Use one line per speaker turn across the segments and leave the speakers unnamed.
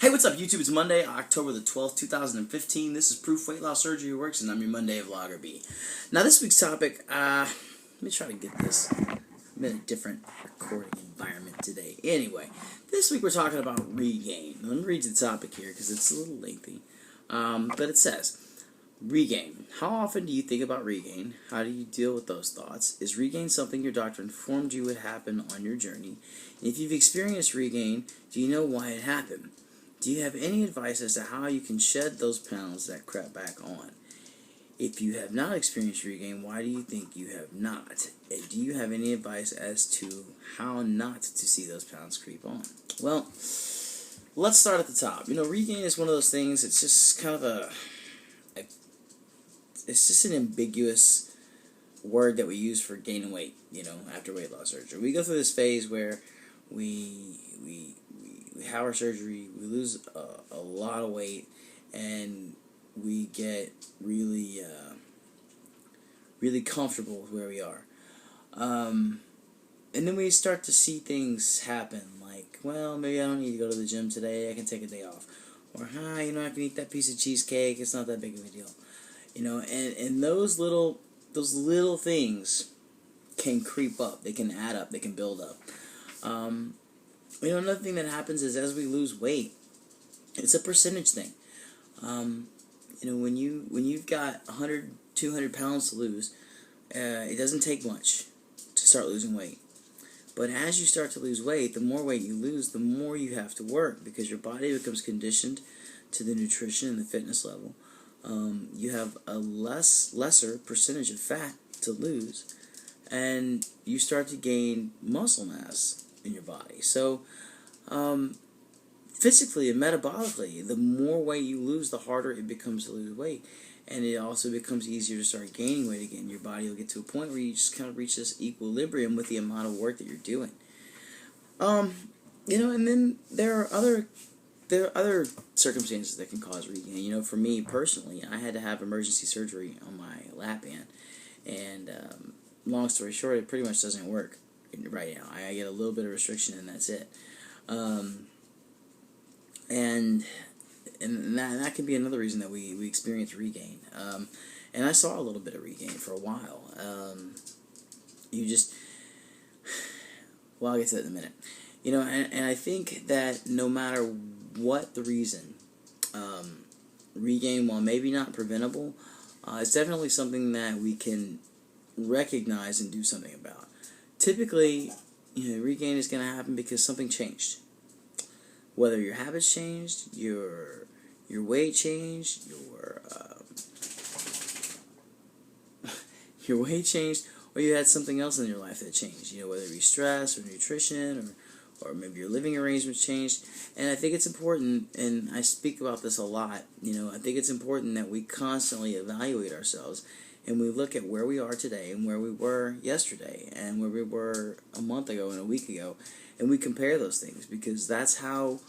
Hey, what's up, YouTube? It's Monday, October the 12th, 2015. This is Proof Weight Loss Surgery Works, and I'm your Monday vlogger B. Now, this week's topic, let me try to get this. I'm in a different recording environment today. Anyway, this week we're talking about regain. Let me read the topic here because it's a little lengthy. But it says, regain. How often do you think about regain? How do you deal with those thoughts? Is regain something your doctor informed you would happen on your journey? And if you've experienced regain, do you know why it happened? Do you have any advice as to how you can shed those pounds that crept back on? If you have not experienced regain, why do you think you have not? And do you have any advice as to how not to see those pounds creep on? Well, let's start at the top. You know, regain is one of those things, it's just kind of it's just an ambiguous word that we use for gaining weight, you know, after weight loss surgery. We go through this phase where we have our surgery, we lose a lot of weight, and we get really comfortable with where we are. And then we start to see things happen, like, well, maybe I don't need to go to the gym today, I can take a day off. Or, you know, I can eat that piece of cheesecake, it's not that big of a deal. You know, and those little things can creep up, they can add up, they can build up. You know, another thing that happens is as we lose weight, it's a percentage thing. You know, when you've got 100, 200 pounds to lose, it doesn't take much to start losing weight. But as you start to lose weight, the more weight you lose, the more you have to work because your body becomes conditioned to the nutrition and the fitness level. You have a lesser percentage of fat to lose, and you start to gain muscle mass in your body. So physically and metabolically, the more weight you lose, the harder it becomes to lose weight, and it also becomes easier to start gaining weight again. Your body will get to a point where you just kind of reach this equilibrium with the amount of work that you're doing. You know, and then there are other circumstances that can cause regain. You know, for me personally, I had to have emergency surgery on my lap band, and long story short, it pretty much doesn't work right now. I get a little bit of restriction, and that's it. And that can be another reason that we experience regain. And I saw a little bit of regain for a while. Well, I'll get to that in a minute. You know, and I think that no matter what the reason, regain, while maybe not preventable, it's definitely something that we can recognize and do something about. Typically, you know, regain is going to happen because something changed. Whether your habits changed, your weight changed, your weight changed, or you had something else in your life that changed. You know, whether it be stress or nutrition, or maybe your living arrangements changed. And I think it's important, and I speak about this a lot, you know, I think it's important that we constantly evaluate ourselves and we look at where we are today and where we were yesterday and where we were a month ago and a week ago, and we compare those things, because that's how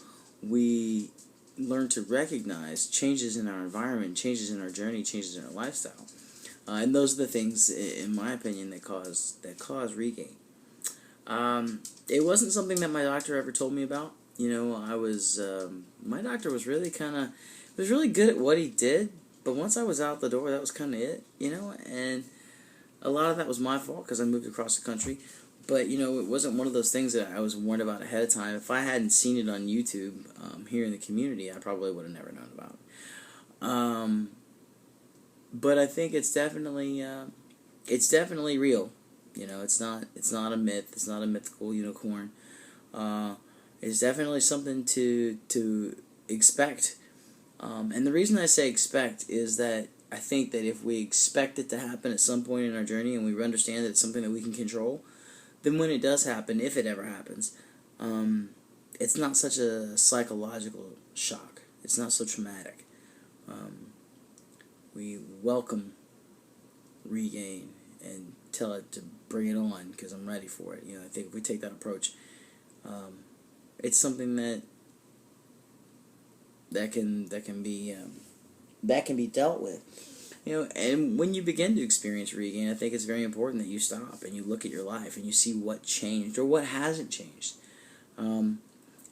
we learn to recognize changes in our environment, changes in our journey, changes in our lifestyle. And those are the things, in my opinion, that cause regain. It wasn't something that my doctor ever told me about. You know, my doctor was really good at what he did, but once I was out the door, that was kind of it, you know, and a lot of that was my fault because I moved across the country. But, you know, it wasn't one of those things that I was warned about ahead of time. If I hadn't seen it on YouTube here in the community, I probably would have never known about it. But I think it's definitely real. You know, it's not a myth. It's not a mythical unicorn. It's definitely something to expect. And the reason I say expect is that I think that if we expect it to happen at some point in our journey and we understand that it's something that we can control, then when it does happen, if it ever happens, it's not such a psychological shock. It's not so traumatic. We welcome regain and tell it to bring it on because I'm ready for it. You know, I think if we take that approach, it's something that can be dealt with. You know, and when you begin to experience regain, I think it's very important that you stop and you look at your life and you see what changed or what hasn't changed.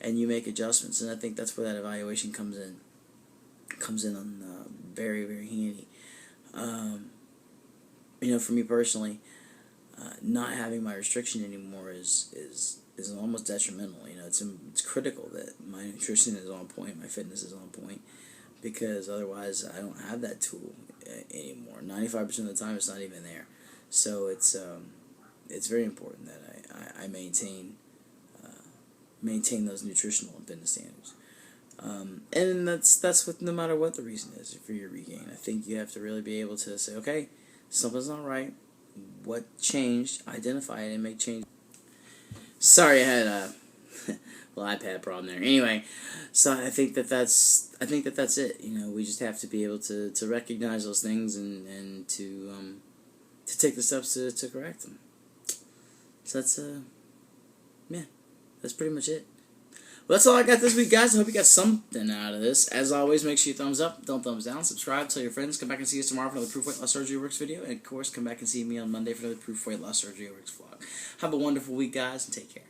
and you make adjustments. And I think that's where that evaluation comes in on very, very handy. For me personally, not having my restriction anymore is almost detrimental. It's critical that my nutrition is on point, my fitness is on point, because otherwise I don't have that tool anymore. 95% of the time it's not even there. So it's very important that I maintain those nutritional and fitness standards. And that's with no matter what the reason is for your regain. I think you have to really be able to say, okay, something's not right. What changed? Identify it and make change. Sorry, I had a little iPad problem there. Anyway, so I think that's it. We just have to be able to recognize those things and to take the steps to correct them. So that's that's pretty much it. Well, that's all I got this week, guys. I hope you got something out of this. As always, make sure you thumbs up, don't thumbs down, subscribe, tell your friends, come back and see us tomorrow for another Proof Weight Loss Surgery Works video, and of course, come back and see me on Monday for another Proof Weight Loss Surgery Works vlog. Have a wonderful week, guys, and take care.